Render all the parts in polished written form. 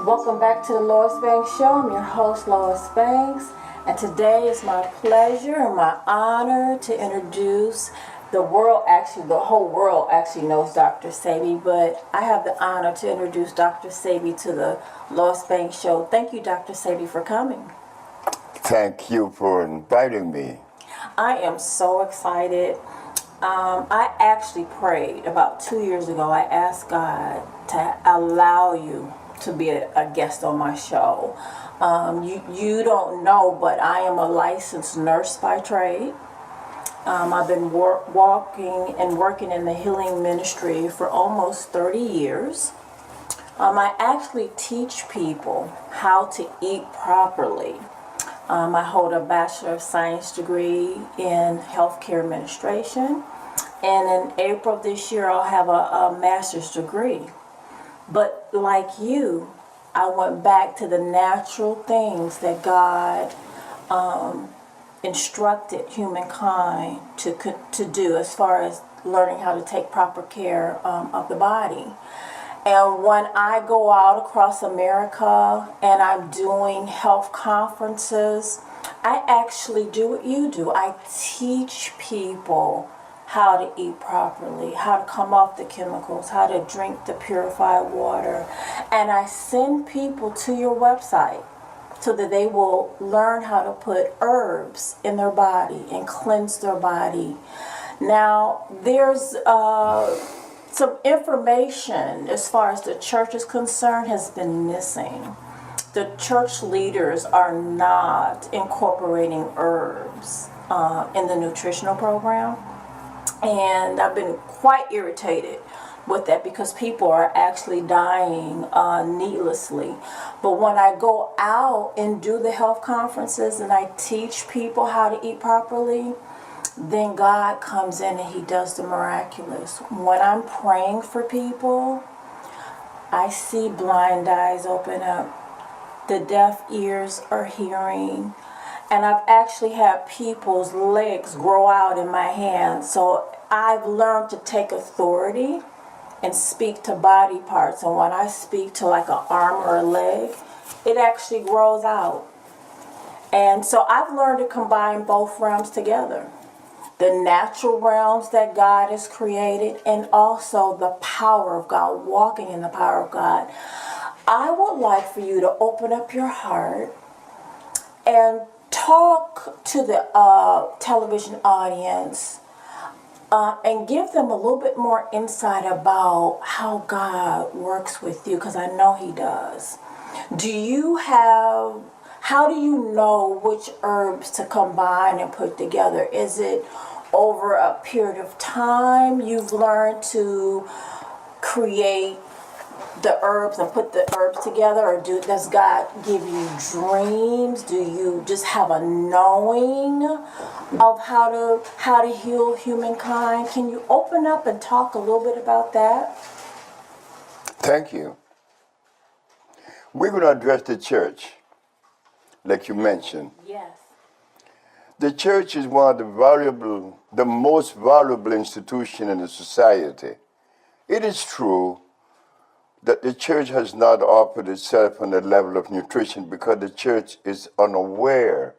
Welcome back to the Lois Banks Show. I'm your host, Lois Banks, and today is my pleasure and my honor to introduce the whole world actually knows Dr. Sebi, but I have the honor to introduce Dr. Sebi to the Lois Banks Show. Thank you, Dr. Sebi, for coming. Thank you for inviting me. I am so excited. I actually prayed about 2 years ago. I asked God to allow you to be a guest on my show. You don't know, but I am a licensed nurse by trade. I've been working in the healing ministry for almost 30 years. I actually teach people how to eat properly. I hold a Bachelor of Science degree in Healthcare Administration. And in April of this year, I'll have a master's degree. But like you, I went back to the natural things that God instructed humankind to do as far as learning how to take proper care of the body. And when I go out across America and I'm doing health conferences, I actually do what you do. I teach people how to eat properly, how to come off the chemicals, how to drink the purified water. And I send people to your website so that they will learn how to put herbs in their body and cleanse their body. Now, there's some information as far as the church is concerned has been missing. The church leaders are not incorporating herbs in the nutritional program. And I've been quite irritated with that because people are actually dying needlessly. But when I go out and do the health conferences and I teach people how to eat properly, then God comes in and he does the miraculous. When I'm praying for people, I see blind eyes open up. The deaf ears are hearing. And I've actually had people's legs grow out in my hands. So I've learned to take authority and speak to body parts. And when I speak to like an arm or a leg, it actually grows out. And so I've learned to combine both realms together. The natural realms that God has created and also the power of God, walking in the power of God. I would like for you to open up your heart and talk to the television audience and give them a little bit more insight about how God works with you, because I know he does. How do you know which herbs to combine and put together? Is it over a period of time you've learned to create the herbs and put the herbs together, or does God give you dreams? Do you just have a knowing of how to heal humankind? Can you open up and talk a little bit about that? Thank you. We're going to address the church, like you mentioned. Yes. The church is one of the most valuable institution in the society. It is true that the church has not offered itself on the level of nutrition because the church is unaware.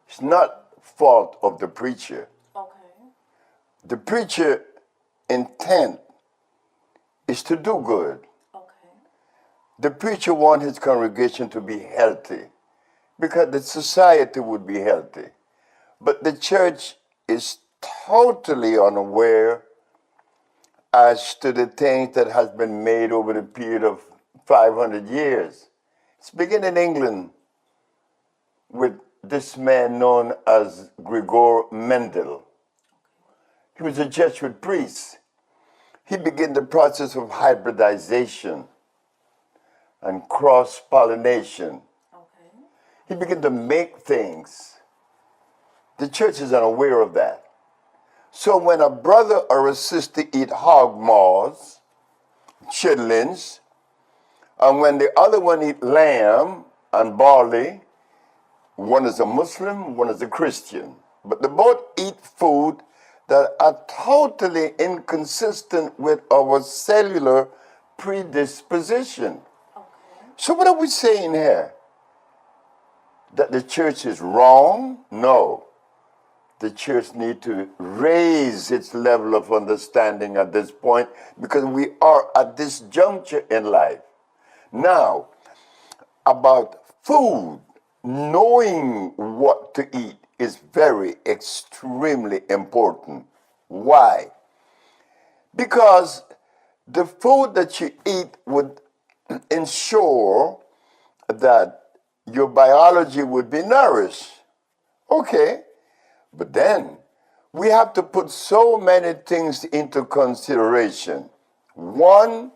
It's not fault of the preacher. Okay. The preacher intent is to do good. Okay. The preacher wants his congregation to be healthy because the society would be healthy. But the church is totally unaware as to the things that has been made over the period of 500 years. It's begun in England with this man known as Gregor Mendel. He was a Jesuit priest. He began the process of hybridization and cross-pollination. Okay. He began to make things. The church is unaware of that. So when a brother or a sister eat hog maws, chitlins, and when the other one eat lamb and barley, one is a Muslim, one is a Christian. But they both eat food that are totally inconsistent with our cellular predisposition. Okay. So what are we saying here? That the church is wrong? No. The church needs to raise its level of understanding at this point because we are at this juncture in life. Now, about food, knowing what to eat is very, extremely important. Why? Because the food that you eat would ensure that your biology would be nourished. Okay, but then we have to put so many things into consideration. One,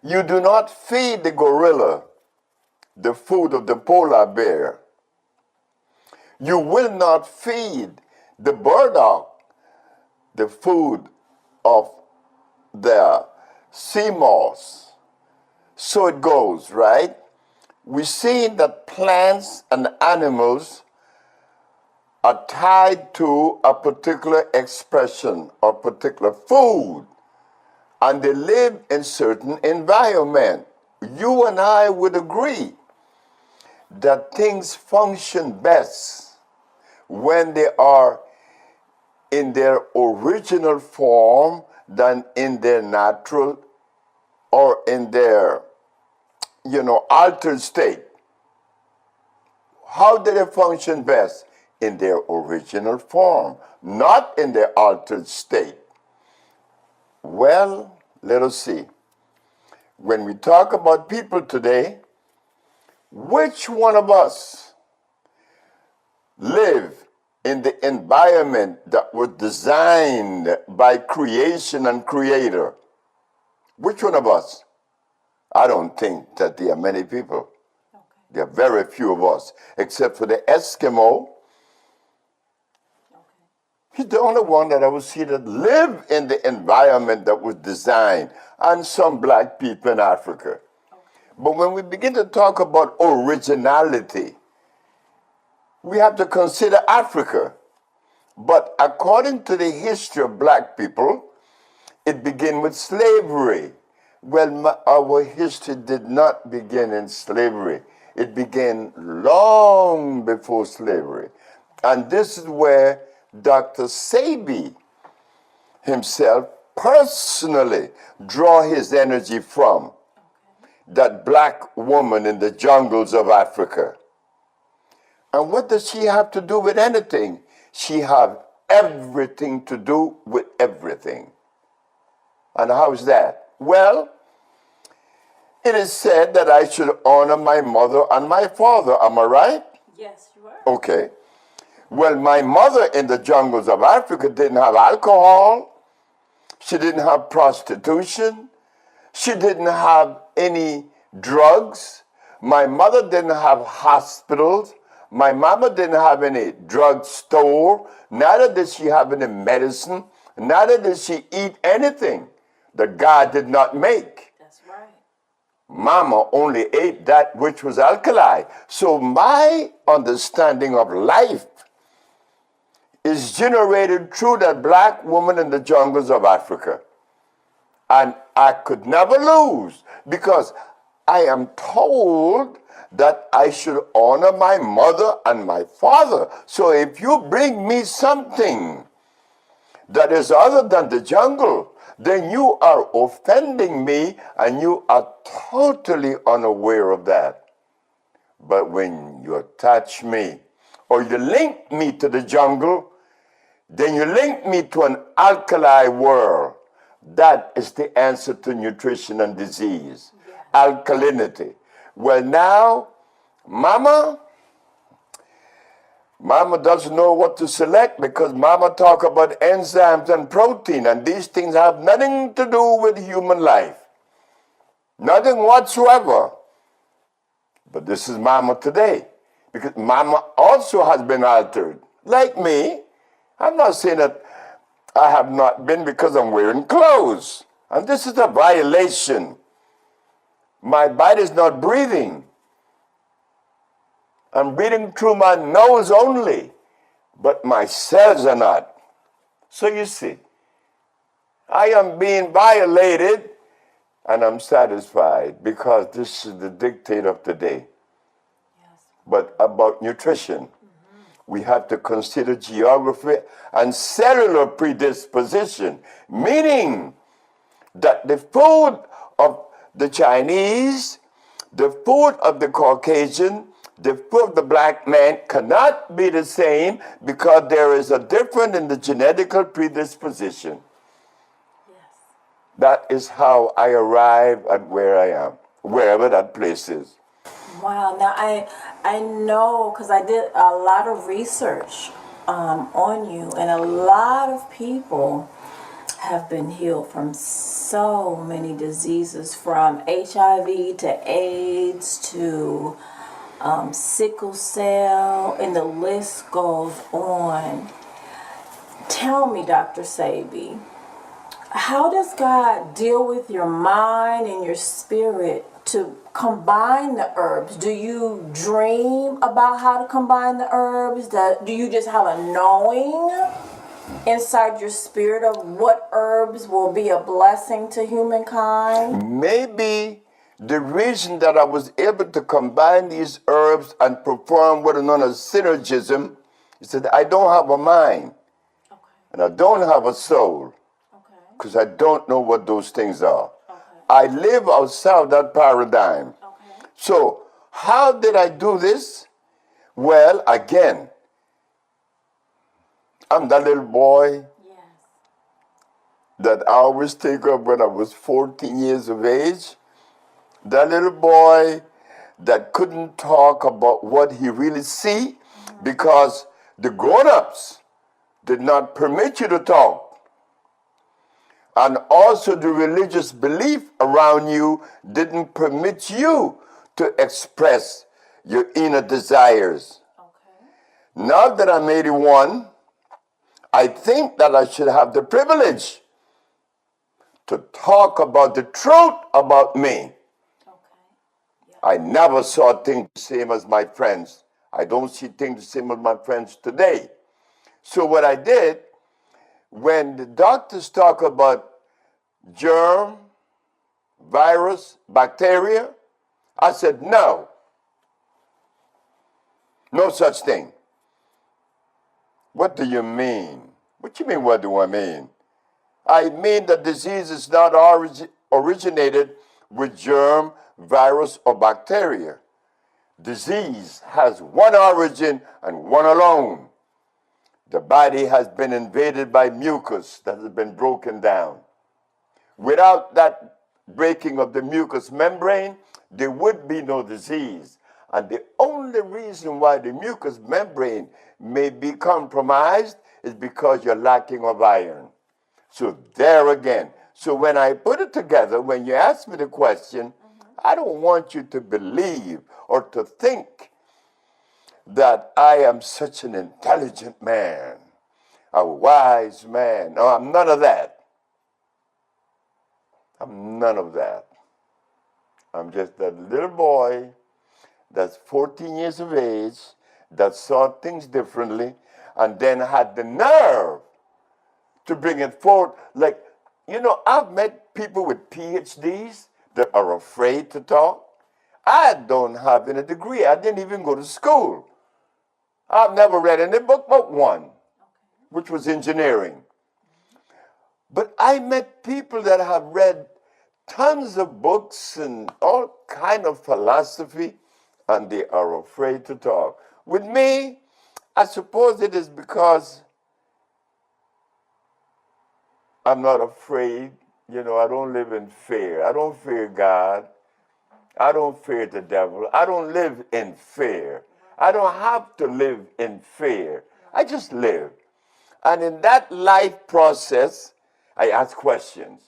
you do not feed the gorilla the food of the polar bear. You will not feed the burdock the food of the sea moss. So it goes, right? We see that plants and animals are tied to a particular expression or particular food, and they live in certain environment. You and I would agree that things function best when they are in their original form than in their natural or in their, altered state. How do they function best? In their original form, not in their altered state. Well, let us see. When we talk about people today, which one of us live in the environment that was designed by creation and creator? Which one of us? I don't think that there are many people. Okay. There are very few of us, except for the Eskimo. Okay. He's the only one that I would see that live in the environment that was designed, and some black people in Africa. Okay. But when we begin to talk about originality, we have to consider Africa. But according to the history of black people, it began with slavery. Well, our history did not begin in slavery. It began long before slavery. And this is where Dr. Sebi himself personally draw his energy from. Okay. That black woman in the jungles of Africa. And what does she have to do with anything? She have everything to do with everything. And how is that? Well, it is said that I should honor my mother and my father. Am I right? Yes, you are. Okay. Well, my mother in the jungles of Africa didn't have alcohol. She didn't have prostitution. She didn't have any drugs. My mother didn't have hospitals. My mama didn't have any drug store. Neither did she have any medicine. Neither did she eat anything that God did not make. That's right. Mama only ate that which was alkali. So my understanding of life is generated through that black woman in the jungles of Africa. And I could never lose because I am told that I should honor my mother and my father. So if you bring me something that is other than the jungle, then you are offending me and you are totally unaware of that. But when you attach me or you link me to the jungle, then you link me to an alkali world. That is the answer to nutrition and disease. Yes. Alkalinity. Well, now, Mama doesn't know what to select because Mama talk about enzymes and protein, and these things have nothing to do with human life. Nothing whatsoever. But this is Mama today, because Mama also has been altered, like me. I'm not saying that I have not been because I'm wearing clothes. And this is a violation. My body is not breathing. I'm breathing through my nose only, but my cells are not. So you see, I am being violated and I'm satisfied because this is the dictate of the day. Yes. But about nutrition, we have to consider geography and cellular predisposition, meaning that the food of the Chinese, the food of the Caucasian, the food of the black man cannot be the same because there is a difference in the genetical predisposition. Yes. That is how I arrive at where I am, wherever that place is. Wow. Now I know because I did a lot of research on you, and a lot of people have been healed from so many diseases, from HIV to AIDS to sickle cell, and the list goes on. Tell me, Dr. Sebi, how does God deal with your mind and your spirit to combine the herbs? Do you dream about how to combine the herbs? Do you just have a knowing inside your spirit of what herbs will be a blessing to humankind? Maybe the reason that I was able to combine these herbs and perform what is known as synergism is that I don't have a mind Okay. and I don't have a soul Okay. because I don't know what those things are. Okay. I live outside that paradigm. Okay. So, how did I do this? Well, again, I'm that little boy Yes. that I always think of when I was 14 years of age. That little boy that couldn't talk about what he really see because the grown-ups did not permit you to talk. And also the religious belief around you didn't permit you to express your inner desires. Okay. Now that I'm 81, I think that I should have the privilege to talk about the truth about me. I never saw things the same as my friends. I don't see things the same as my friends today. So what I did, when the doctors talk about germ, virus, bacteria, I said, no such thing. What do you mean? What do you mean, what do I mean? I mean the disease is not originated with germ, virus, or bacteria. Disease has one origin and one alone. The body has been invaded by mucus that has been broken down. Without that breaking of the mucous membrane, there would be no disease. And the only reason why the mucous membrane may be compromised is because you're lacking of iron. So there again. So when I put it together, when you ask me the question, I don't want you to believe or to think that I am such an intelligent man, a wise man. No, I'm none of that. I'm none of that. I'm just that little boy that's 14 years of age that saw things differently and then had the nerve to bring it forward. Like, I've met people with PhDs that are afraid to talk. I don't have any degree. I didn't even go to school. I've never read any book but one, which was engineering. But I met people that have read tons of books and all kind of philosophy, and they are afraid to talk. With me, I suppose it is because I'm not afraid. I don't live in fear. I don't fear God. I don't fear the devil. I don't live in fear. I don't have to live in fear. I just live. And in that life process, I ask questions.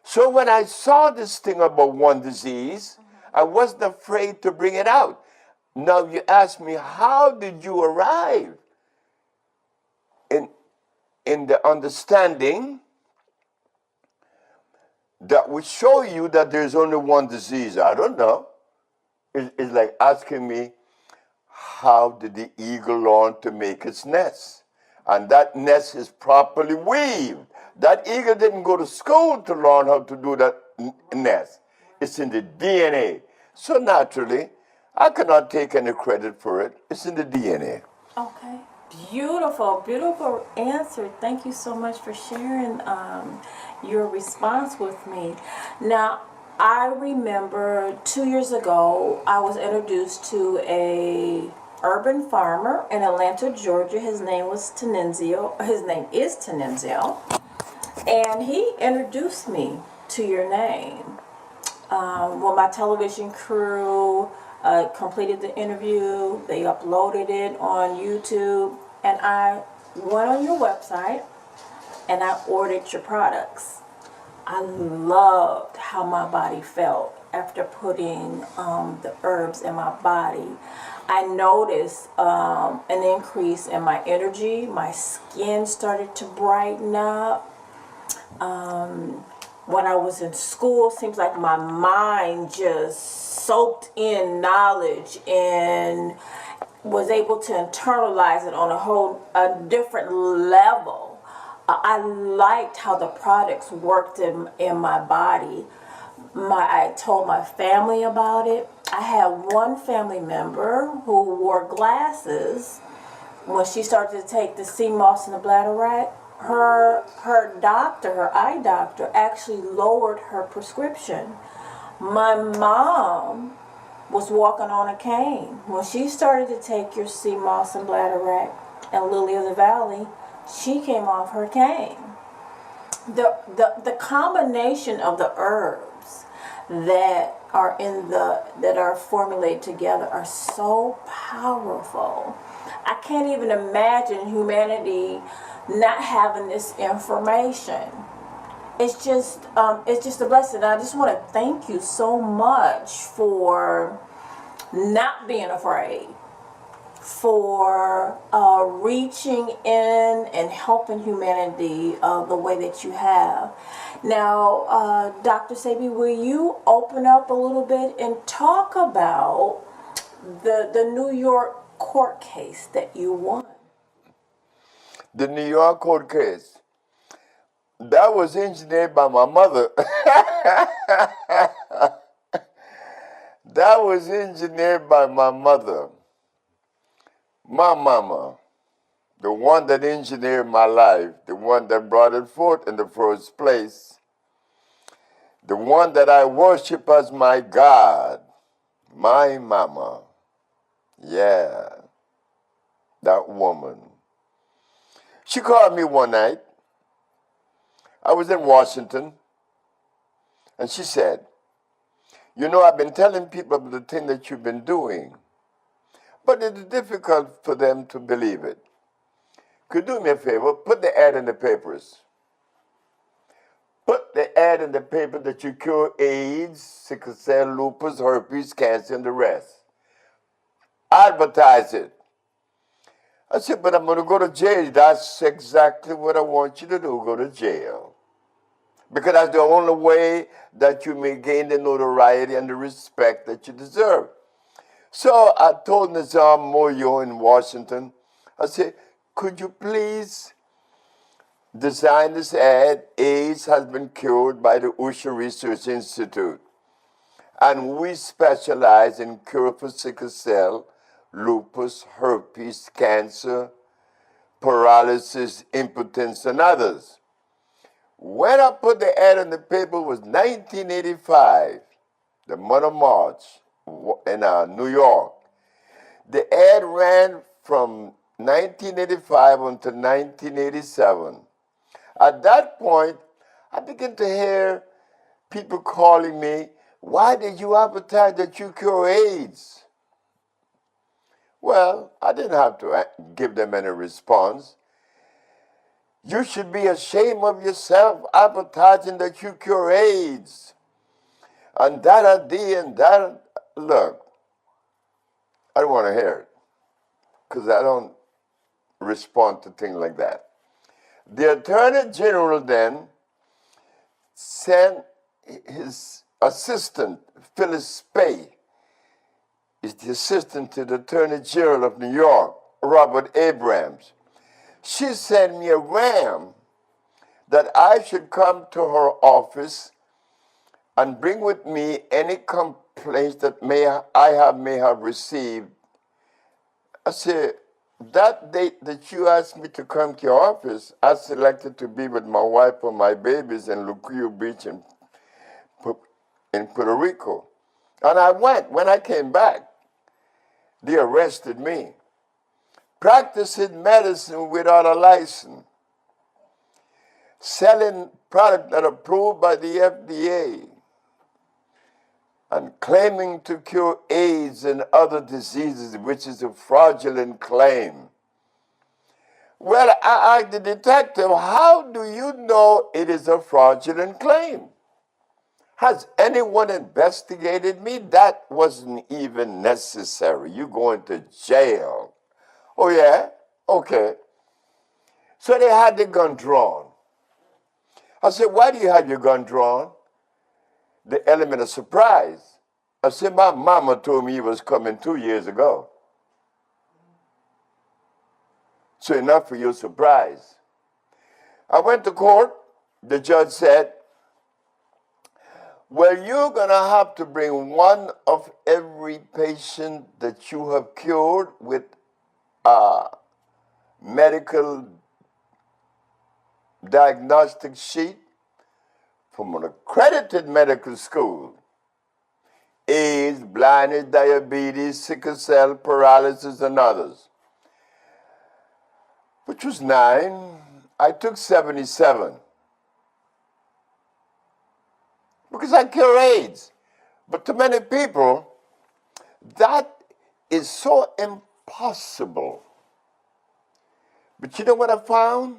So when I saw this thing about one disease, I wasn't afraid to bring it out. Now you ask me, how did you arrive in the understanding that would show you that there's only one disease? I don't know. It's like asking me, how did the eagle learn to make its nest? And that nest is properly weaved. That eagle didn't go to school to learn how to do that nest. It's in the DNA. So naturally, I cannot take any credit for it. It's in the DNA. Okay. Beautiful, beautiful answer. Thank you so much for sharing your response with me. Now, I remember 2 years ago, I was introduced to a urban farmer in Atlanta, Georgia. His name was Tenenzio. His name is Tenenzio. And he introduced me to your name. When my television crew completed the interview, they uploaded it on YouTube, and I went on your website and I ordered your products. I loved how my body felt after putting the herbs in my body. I noticed an increase in my energy. My skin started to brighten up. When I was in school, seems like my mind just soaked in knowledge and was able to internalize it on a different level. I liked how the products worked in my body. I told my family about it. I had one family member who wore glasses when she started to take the sea moss and the bladderwrack. Her doctor, her eye doctor, actually lowered her prescription. My mom was walking on a cane. When she started to take your sea moss and bladderwrack and lily of the valley, she came off her cane. The combination of the herbs that are formulated together are so powerful. I can't even imagine humanity not having this information. It's just a blessing. I just want to thank you so much for not being afraid, for reaching in and helping humanity the way that you have. Now, Dr. Sebi, will you open up a little bit and talk about the New York court case that you won? The New York court case. That was engineered by my mother. That was engineered by my mother. My mama. The one that engineered my life. The one that brought it forth in the first place. The one that I worship as my God. My mama. Yeah. That woman. She called me one night. I was in Washington, and she said, you know, I've been telling people about the thing that you've been doing, but it's difficult for them to believe it. Could you do me a favor? Put the ad in the papers. Put the ad in the paper that you cure AIDS, sickle cell, lupus, herpes, cancer, and the rest. Advertise it. I said, but I'm going to go to jail. That's exactly what I want you to do, go to jail. Because that's the only way that you may gain the notoriety and the respect that you deserve. So I told Nizam Moyo in Washington, I said, could you please design this ad? AIDS has been cured by the Usher Research Institute. And we specialize in cure for sickle cell, lupus, herpes, cancer, paralysis, impotence, and others. When I put the ad in the paper was 1985, the month of March in New York. The ad ran from 1985 until 1987. At that point, I began to hear people calling me, why did you advertise that you cure AIDS? Well, I didn't have to give them any response. You should be ashamed of yourself advertising that you cure AIDS. And that idea and that. Look, I don't want to hear it because I don't respond to things like that. The Attorney General then sent his assistant, Phyllis Spey, is the assistant to the Attorney General of New York, Robert Abrams. She sent me a ram that I should come to her office and bring with me any complaints that may have received. I said, that date that you asked me to come to your office, I selected to be with my wife and my babies in Luquillo Beach in Puerto Rico. And I went. When I came back, they arrested me. Practicing medicine without a license. Selling products not approved by the FDA. And claiming to cure AIDS and other diseases, which is a fraudulent claim. Well, I asked the detective, how do you know it is a fraudulent claim? Has anyone investigated me? That wasn't even necessary. You're going to jail. Oh, yeah? Okay. So they had the gun drawn. I said, why do you have your gun drawn? The element of surprise. I said, my mama told me he was coming 2 years ago. So enough for your surprise. I went to court. The judge said, well, you're going to have to bring one of every patient that you have cured with a medical diagnostic sheet from an accredited medical school. AIDS, blindness, diabetes, sickle cell, paralysis, and others. Which was 9. I took 77. Because I cure AIDS. But to many people, that is so impossible. But you know what I found?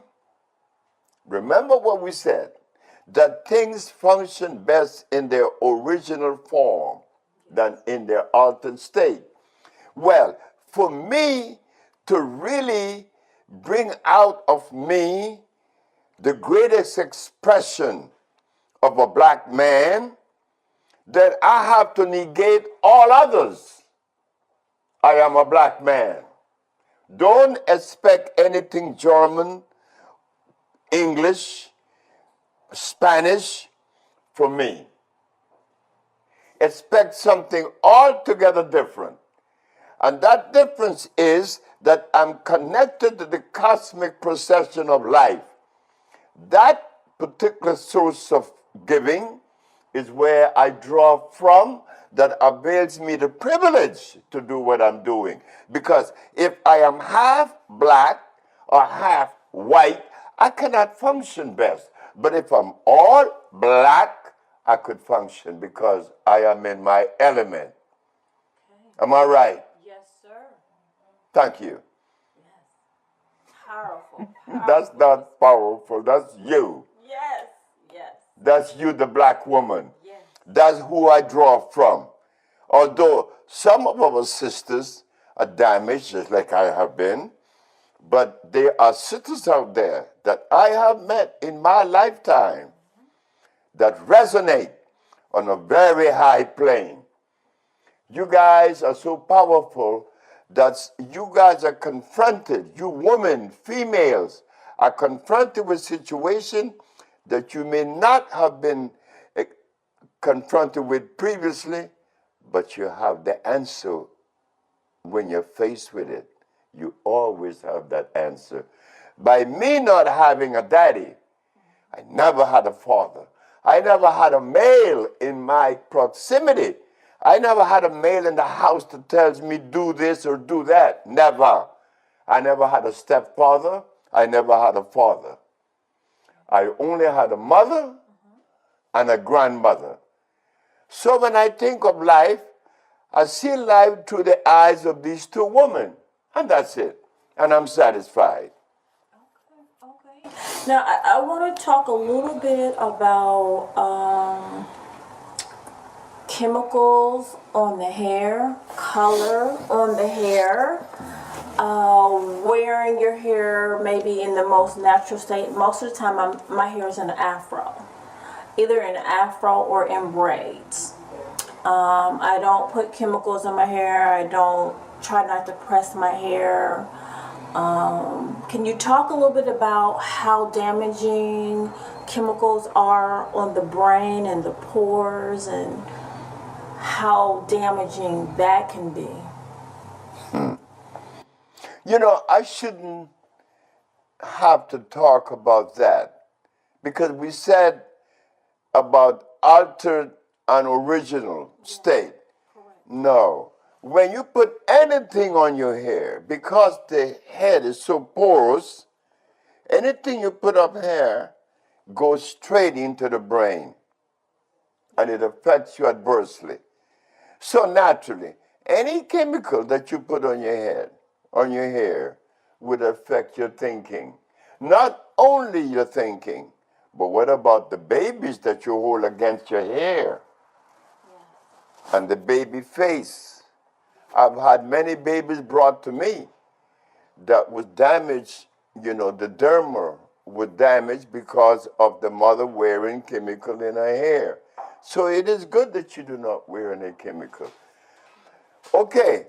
Remember what we said, that things function best in their original form than in their altered state. Well, for me to really bring out of me the greatest expression of a black man, then I have to negate all others. I am a black man. Don't expect anything German, English, Spanish from me. Expect something altogether different. And that difference is that I'm connected to the cosmic procession of life. That particular source of giving is where I draw from, that avails me the privilege to do what I'm doing. Because if I am half black or half white, I cannot function best. But if I'm all black, I could function because I am in my element. Okay. Am I right? Yes, sir. Thank you. Yes. Powerful. That's not powerful. That's you. Yes. Yes. That's you, the black woman. Yes. That's who I draw from. Although some of our sisters are damaged, just like I have been, but there are sisters out there that I have met in my lifetime that resonate on a very high plane. You guys are so powerful that you guys are confronted, you women, females, are confronted with situations that you may not have been confronted with previously, but you have the answer when you're faced with it. You always have that answer. By me not having a daddy, I never had a father. I never had a male in my proximity. I never had a male in the house that tells me do this or do that. Never. I never had a stepfather. I never had a father. I only had a mother and a grandmother. So when I think of life, I see life through the eyes of these two women. And that's it. And I'm satisfied. Okay. Now, I want to talk a little bit about chemicals on the hair, color on the hair, wearing your hair maybe in the most natural state. Most of the time, my hair is in an afro, either in an afro or in braids. I don't put chemicals in my hair. I don't try not to press my hair. Can you talk a little bit about how damaging chemicals are on the brain and the pores, and how damaging that can be? You know, I shouldn't have to talk about that because we said about altered and original state. No. When you put anything on your hair, because the head is so porous, anything you put up here goes straight into the brain and it affects you adversely. So naturally, any chemical that you put on your head, on your hair, would affect your thinking. Not only your thinking, but what about the babies that you hold against your hair? And the baby face. I've had many babies brought to me that was damaged, the derma was damaged because of the mother wearing chemical in her hair. So it is good that you do not wear any chemical. Okay,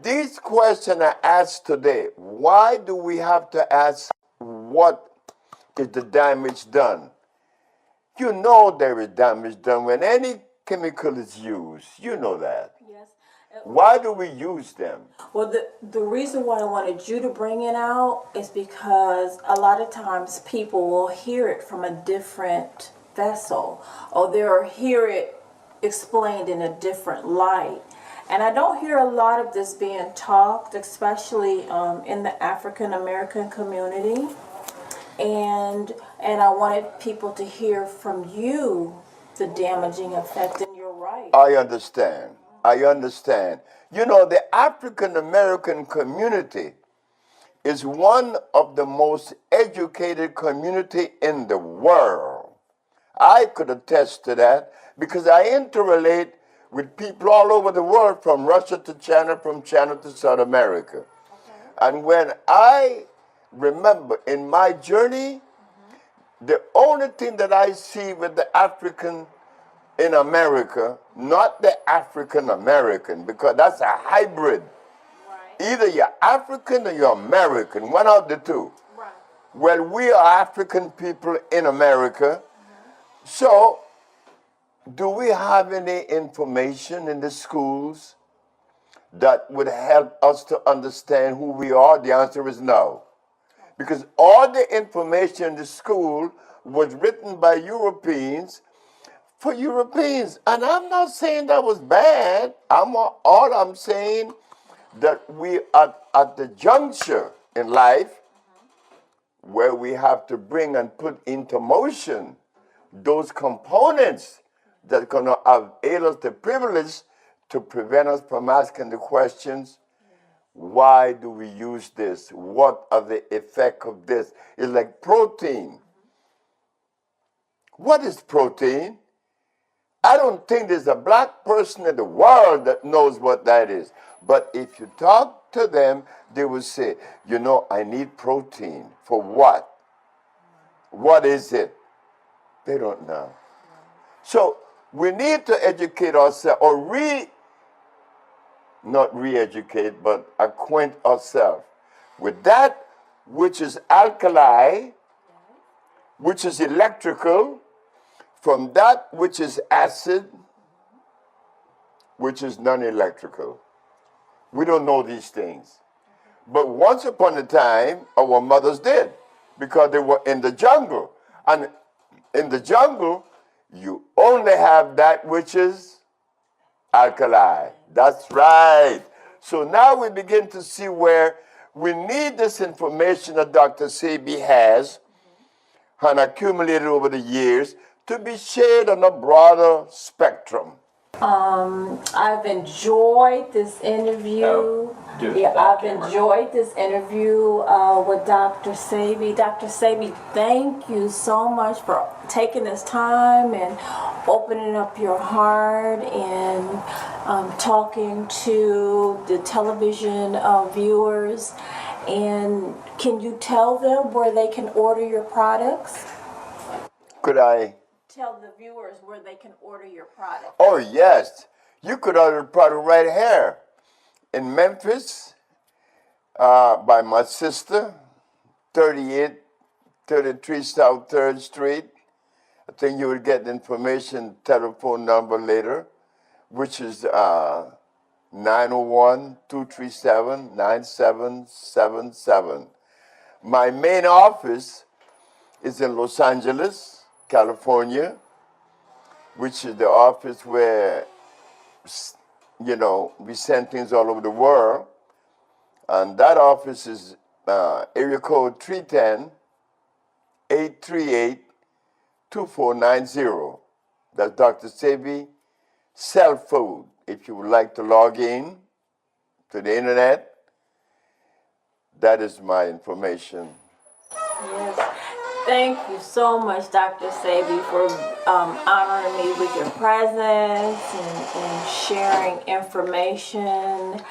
these questions are asked today. Why do we have to ask what is the damage done? You know there is damage done when any chemical is used. You know that. Yes. Why do we use them? Well, the reason why I wanted you to bring it out is because a lot of times people will hear it from a different vessel, or they'll hear it explained in a different light. And I don't hear a lot of this being talked, especially in the African American community. And I wanted people to hear from you the damaging effect, and you're right. I understand. I understand. You know, the African American community is one of the most educated community in the world. I could attest to that because I interrelate with people all over the world, from Russia to China, from China to South America. And when I remember in my journey, the only thing that I see with the African in America, not the African American, because that's a hybrid. Right. Either you're African or you're American, one of the two. Right. Well, we are African people in America. So, do we have any information in the schools that would help us to understand who we are? The answer is no. Because all the information in the school was written by Europeans for Europeans. And I'm not saying that was bad. All I'm saying that we are at the juncture in life where we have to bring and put into motion those components that are going to avail us the privilege to prevent us from asking the questions, why do we use this? What are the effects of this? It's like protein. What is protein? I don't think there's a black person in the world that knows what that is. But if you talk to them, they will say, I need protein. For what? What is it? They don't know. So we need to educate ourselves, or not re-educate, but acquaint ourselves with that which is alkali, which is electrical, from that which is acid, which is non-electrical. We don't know these things. But once upon a time, our mothers did, because they were in the jungle. And in the jungle, you only have that which is alkali. That's right. So now we begin to see where we need this information that Dr. Sebi has and accumulated over the years to be shared on a broader spectrum. I've enjoyed this interview. I've enjoyed this interview with Dr. Sebi. Dr. Sebi, thank you so much for taking this time and opening up your heart and talking to the television viewers. And can you tell them where they can order your products? Could I? Tell the viewers where they can order your product. Oh, yes. You could order the product right here in Memphis by my sister, 3833 South 3rd Street. I think you will get the information, telephone number later, which is 901-237-9777. My main office is in Los Angeles, California, which is the office where, we send things all over the world. And that office is area code 310-838-2490. That's Dr. Sebi, Cell Food. If you would like to log in to the internet, that is my information. Yes. Thank you so much, Dr. Sebi, for honoring me with your presence and sharing information.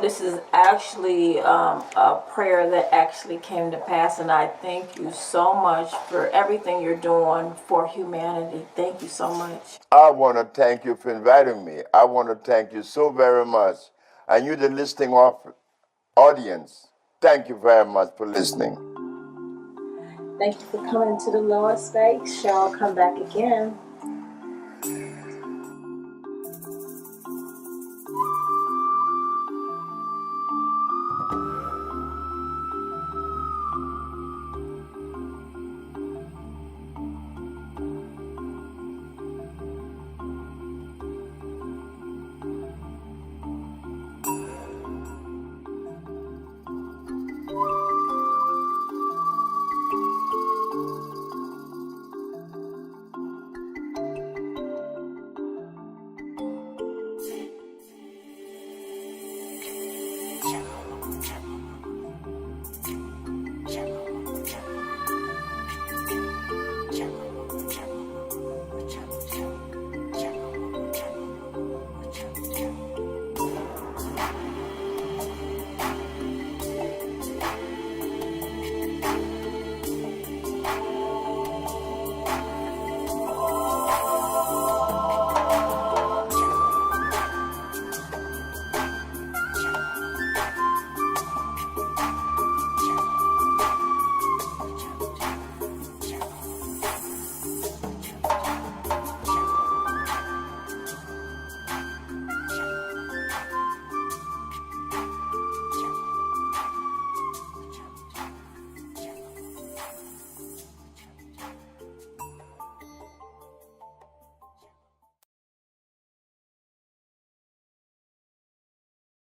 This is actually a prayer that actually came to pass, and I thank you so much for everything you're doing for humanity. Thank you so much. I want to thank you for inviting me. I want to thank you so very much. And you, the listening audience, thank you very much for listening. Thank you for coming to the Lower Stakes show. Come back again.